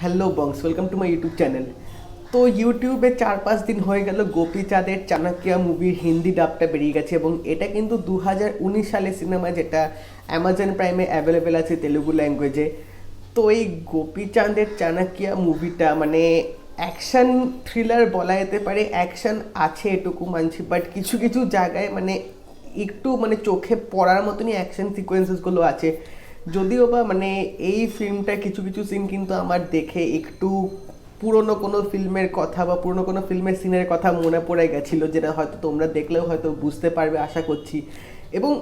Hello bongs, welcome to my YouTube channel. তো ইউটিউবে 4-5 দিন হয়ে গেল গোপীচাঁদের চাণক্যা মুভির হিন্দি ডাবটা বেরিয়ে গেছে এবং এটা কিন্তু 2019 সালের সিনেমা, যেটা অ্যামাজন প্রাইমে অ্যাভেলেবেল আছে তেলুগু ল্যাঙ্গুয়েজে। তো এই গোপীচাঁদের চাণক্যা মুভিটা মানে অ্যাকশন থ্রিলার বলা যেতে পারে। অ্যাকশন আছে এটুকু মানছি, বাট কিছু কিছু জায়গায় মানে একটু মানে চোখে পড়ার মতনই অ্যাকশন সিকোয়েন্সেসগুলো আছে। যদিও বা মানে এই ফিল্মটা কিছু কিছু সিন কিন্তু আমার দেখে একটু পুরনো কোনো ফিল্মের কথা বা পুরনো কোনো ফিল্মের সিনের কথা মনে পড়ে গেছিলো, যেটা হয়তো তোমরা দেখলেও হয়তো বুঝতে পারবে আশা করছি। এবং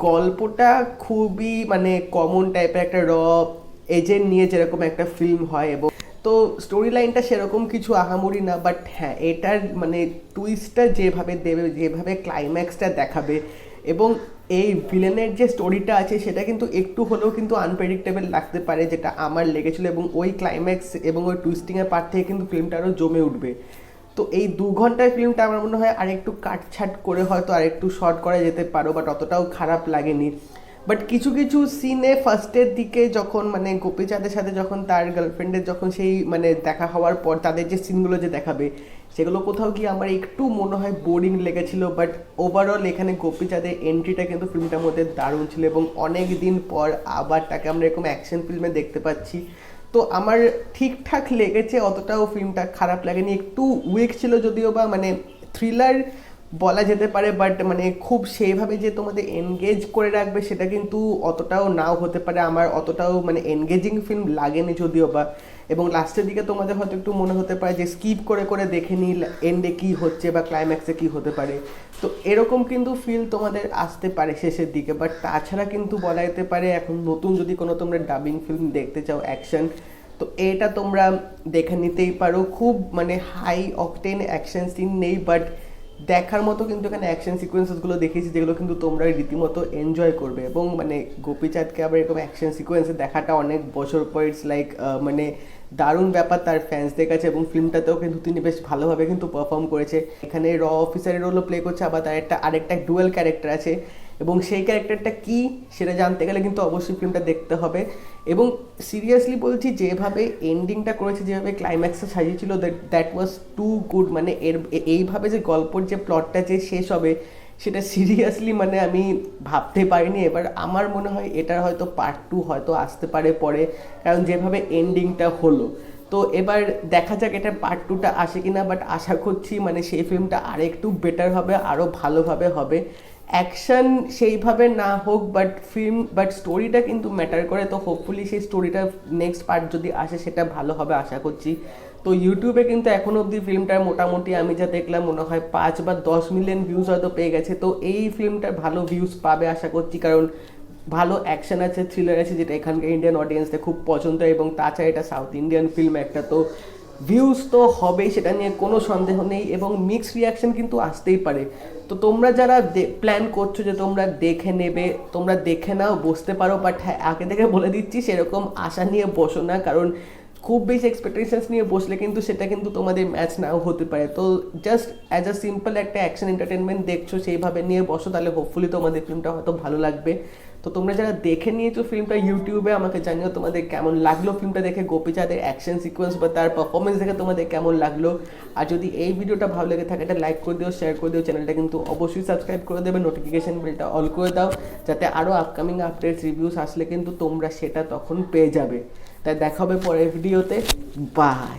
গল্পটা খুবই মানে কমন টাইপের একটা এজেন্ট নিয়ে যেরকম একটা ফিল্ম হয়, এবং তো স্টোরি লাইনটা সেরকম কিছু আহামরি না, বাট হ্যাঁ এটার মানে টুইস্টটা যেভাবে দেবে, যেভাবে ক্লাইম্যাক্সটা দেখাবে, এবং এই ভিলেনের যে স্টোরিটা আছে সেটা কিন্তু একটু হলেও কিন্তু আনপ্রেডিক্টেবল লাগতে পারে, যেটা আমার লেগেছিলো। এবং ওই ক্লাইম্যাক্স এবং ওই টুইস্টিংয়ের পার্ট থেকে কিন্তু ফিল্মটা আরও জমে উঠবে। তো এই 2 ঘন্টার ফিল্মটা আমার মনে হয় আরেকটু কাটছাট করে হয়তো আরেকটু শর্ট করা যেতে পারো, বাট অতটাও খারাপ লাগেনি। বাট কিছু কিছু সিনে ফার্স্টের দিকে যখন মানে গোপীচাঁদের সাথে যখন তার গার্লফ্রেন্ডের যখন সেই মানে দেখা হওয়ার পর তাদের যে সিনগুলো যে দেখাবে, সেগুলো কোথাও গিয়ে আমার একটু মনে হয় বোরিং লেগেছিলো। বাট ওভারঅল এখানে গোপীচাঁদের এন্ট্রিটা কিন্তু ফিল্মটার মধ্যে দারুণ ছিল, এবং অনেক দিন পর আবার তাকে আমরা এরকম অ্যাকশন ফিল্মে দেখতে পাচ্ছি। তো আমার ঠিকঠাক লেগেছে, অতটাও ফিল্মটা খারাপ লাগেনি। একটু উইক ছিল যদিও বা, মানে থ্রিলার বলা যেতে পারে, বাট মানে খুব সেইভাবে যে তোমাদের এনগেজ করে রাখবে সেটা কিন্তু অতটাও নাও হতে পারে। আমার অতটাও মানে এনগেজিং ফিল্ম লাগেনি যদিও বা। এবং লাস্টের দিকে তোমাদের হয়তো একটু মনে হতে পারে যে স্কিপ করে করে দেখে নিই এন্ডে কী হচ্ছে বা ক্লাইম্যাক্সে কী হতে পারে। তো এরকম কিন্তু ফিল তোমাদের আসতে পারে শেষের দিকে। বাট তাছাড়া কিন্তু বলা যেতে পারে এখন নতুন যদি কোনো তোমরা ডাবিং ফিল্ম দেখতে চাও অ্যাকশন, তো এটা তোমরা দেখে নিতেই পারো। খুব মানে হাই অকটেন অ্যাকশন সিন নেই, বাট দেখার মতো কিন্তু এখানে অ্যাকশন সিকোয়েন্সেসগুলো দেখেছি যেগুলো কিন্তু তোমরা রীতিমতো এনজয় করবে। এবং মানে গোপীচাঁদকে আবার এরকম অ্যাকশন সিকোয়েন্সে দেখাটা অনেক বছর পর, ইটস লাইক মানে দারুণ ব্যাপার তার ফ্যান্সদের কাছে। এবং ফিল্মটাতেও কিন্তু তিনি বেশ ভালোভাবে কিন্তু পারফর্ম করেছে। এখানে অফিসারের রোলও প্লে করছে, আবার তার আরেকটা ডুয়েল ক্যারেক্টার আছে, এবং সেই ক্যারেক্টারটা কী সেটা জানতে গেলে কিন্তু অবশ্যই ফিল্মটা দেখতে হবে। এবং সিরিয়াসলি বলছি, যেভাবে এন্ডিংটা করেছে, যেভাবে ক্লাইম্যাক্সটা সাজিয়েছিল, দ্যাট ওয়াজ টু গুড। মানে এইভাবে যে গল্পর যে প্লটটা যে শেষ হবে সেটা সিরিয়াসলি মানে আমি ভাবতে পারিনি। এবার আমার মনে হয় এটার হয়তো পার্ট 2 হয়তো আসতে পারে পরে, কারণ যেভাবে এন্ডিংটা হলো। তো এবার দেখা যাক এটা পার্ট 2টা আসে কিনা, বাট আশা করছি মানে সেই ফিল্মটা আরেকটু বেটার হবে, আরও ভালোভাবে হবে। অ্যাকশন সেইভাবে না হোক, বাট স্টোরিটা কিন্তু ম্যাটার করে। তো হোপফুলি সেই স্টোরিটা নেক্সট পার্ট যদি আসে সেটা ভালো হবে আশা করছি। তো ইউটিউবে কিন্তু এখনও অবধি ফিল্মটার মোটামুটি আমি যা দেখলাম মনে হয় 5 বা 10 মিলিয়ন ভিউজ হয়তো পেয়ে গেছে। তো এই ফিল্মটার ভালো ভিউজ পাবে আশা করছি, কারণ ভালো অ্যাকশন আছে, থ্রিলার আছে, যেটা এখানকার ইন্ডিয়ান অডিয়েন্সদের খুব পছন্দ। এবং তাছাড়া এটা সাউথ ইন্ডিয়ান ফিল্ম একটা, তো ভিউজ তো হবেই, সেটা নিয়ে কোনো সন্দেহ নেই। এবং মিক্সড রিয়াকশন কিন্তু আসতেই পারে। তো তোমরা যারা প্ল্যান করছো যে তোমরা দেখে নেবে, তোমরা দেখে নাও, বসতে পারো। বাট হ্যাঁ, আগে থেকে বলে দিচ্ছি সেরকম আশা নিয়ে বসো না, কারণ খুব বেশি এক্সপেকটেশনস নিয়ে বসলে কিন্তু সেটা কিন্তু তোমাদের ম্যাচ নাও হতে পারে। তো জাস্ট অ্যাজ আ সিম্পল একটা অ্যাকশন এন্টারটেনমেন্ট দেখছো সেইভাবে নিয়ে বসো, তাহলে হোপফুলি তোমাদের ফিল্মটা হয়তো ভালো লাগবে। তো তোমরা যারা দেখে নিয়েছো ফিল্মটা ইউটিউবে, আমাকে জানিও তোমাদের কেমন লাগলো ফিল্মটা দেখে, গোপীচাঁদের অ্যাকশন সিকোয়েন্স বা তার পারফরমেন্স দেখে তোমাদের কেমন লাগলো। আর যদি এই ভিডিওটা ভালো লেগে থাকে এটা লাইক করে দিও, শেয়ার করে দিও, চ্যানেলটা কিন্তু অবশ্যই সাবস্ক্রাইব করে দেবে, নোটিফিকেশন বেলটা অল করে দাও, যাতে আরও আপকামিং আপডেটস রিভিউস আসলে কিন্তু তোমরা সেটা তখন পেয়ে যাবে। তাই দেখা হবে পরের ভিডিওতে। বাই।